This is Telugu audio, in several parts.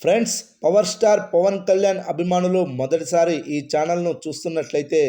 Friends, power star Pawan Kalyan అభిమానులు మొదటిసారి ఈ ఛానల్ను చూస్తున్నట్లయితే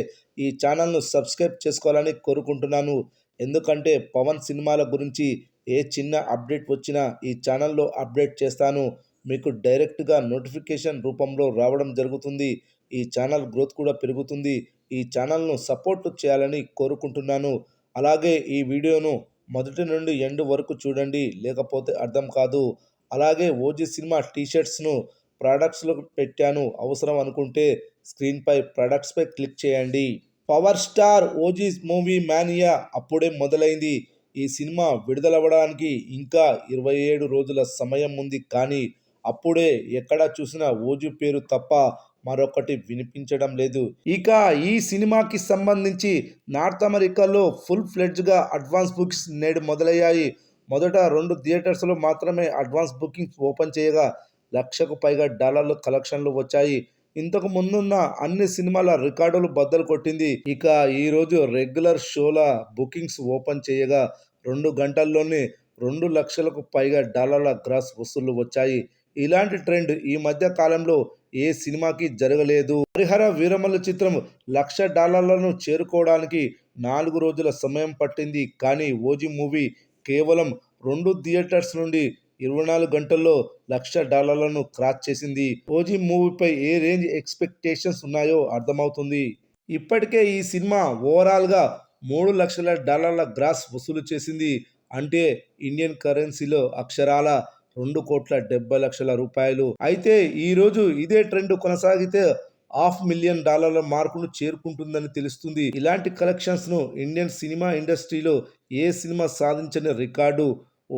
ఈ ఛానల్ను సబ్స్క్రైబ్ చేసుకోవాలని కోరుకుంటున్నాను. ఎందుకంటే పవన్ సినిమాల గురించి ఏ చిన్న అప్డేట్ వచ్చినా ఈ ఛానల్లో అప్డేట్ చేస్తాను. మీకు డైరెక్ట్గా నోటిఫికేషన్ రూపంలో రావడం జరుగుతుంది. ఈ ఛానల్ గ్రోత్ కూడా పెరుగుతుంది. ఈ ఛానల్ను సపోర్ట్ చేయాలని కోరుకుంటున్నాను. అలాగే ఈ వీడియోను మొదటి నుండి ఎండ్ వరకు చూడండి, లేకపోతే అర్థం కాదు. అలాగే ఓజీ సినిమా టీషర్ట్స్ను ప్రొడక్ట్స్లో పెట్టాను. అవసరం అనుకుంటే స్క్రీన్పై ప్రొడక్ట్స్పై క్లిక్ చేయండి. Power star OG movie mania అప్పుడే మొదలైంది. ఈ సినిమా విడుదలవ్వడానికి ఇంకా 27 రోజుల సమయం ఉంది. కానీ అప్పుడే ఎక్కడ చూసినా ఓజీ పేరు తప్ప మరొకటి వినిపించడం లేదు. ఇక ఈ సినిమాకి సంబంధించి నార్త్ అమెరికాలో ఫుల్ ఫ్లెడ్జ్గా అడ్వాన్స్ బుకింగ్స్ నేడు మొదలయ్యాయి. మొదట 2 థియేటర్స్లో మాత్రమే అడ్వాన్స్ బుకింగ్స్ ఓపెన్ చేయగా లక్షకు పైగా డాలర్ల కలెక్షన్లు వచ్చాయి. ఇంతకు ముందున్న అన్ని సినిమాల రికార్డులు బద్దలు కొట్టింది. ఇక ఈరోజు రెగ్యులర్ షోల బుకింగ్స్ ఓపెన్ చేయగా 2 గంటల్లోనే 2 లక్షలకు పైగా డాలర్ల గ్రాస్ వసూళ్లు వచ్చాయి. ఇలాంటి ట్రెండ్ ఈ మధ్య కాలంలో ఏ సినిమాకి జరగలేదు. హరిహర వీరమల్లు చిత్రం $1,00,000 చేరుకోవడానికి 4 రోజుల సమయం పట్టింది. కానీ ఓజీ మూవీ కేవలం 2 థియేటర్స్ నుండి 24 గంటల్లో $1,00,000 క్రాస్ చేసింది. ఓజీ మూవీపై ఏ రేంజ్ ఎక్స్పెక్టేషన్స్ ఉన్నాయో అర్థమవుతుంది. ఇప్పటికే ఈ సినిమా ఓవరాల్గా $3,00,000 గ్రాస్ వసూలు చేసింది. అంటే ఇండియన్ కరెన్సీలో అక్షరాల $2,70,00,000. అయితే ఈరోజు ఇదే ట్రెండ్ కొనసాగితే $500,000 మార్కును చేరుకుంటుందని తెలుస్తుంది. ఇలాంటి కలెక్షన్స్ ను ఇండియన్ సినిమా ఇండస్ట్రీలో ఏ సినిమా సాధించని రికార్డు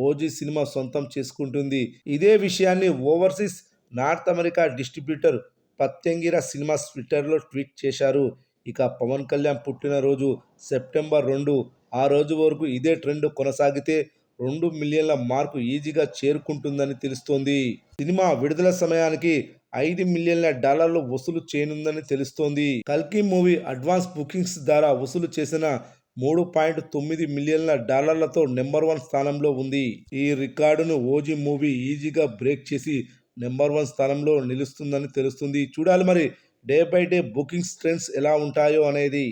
ఓజీ సినిమా సొంతం చేసుకుంటుంది. ఇదే విషయాన్ని overseas north America distributor Pratyangira cinemas ట్విట్టర్లో ట్వీట్ చేశారు. ఇక పవన్ కళ్యాణ్ పుట్టినరోజు సెప్టెంబర్ 2. ఆ రోజు వరకు ఇదే ట్రెండ్ కొనసాగితే 2 మిలియన్ల మార్కు ఈజీగా చేరుకుంటుందని తెలుస్తోంది. సినిమా విడుదల సమయానికి $5 మిలియన్ల వసూలు చేయనుందని తెలుస్తోంది. కల్కి మూవీ అడ్వాన్స్ బుకింగ్స్ ద్వారా వసూలు చేసిన $3.9 మిలియన్లతో నెంబర్ 1 స్థానంలో ఉంది. ఈ రికార్డును ఓజీ మూవీ ఈజీగా బ్రేక్ చేసి నెంబర్ 1 స్థానంలో నిలుస్తుందని తెలుస్తుంది. చూడాలి మరి day by day bookings trends ఎలా ఉంటాయో అనేది.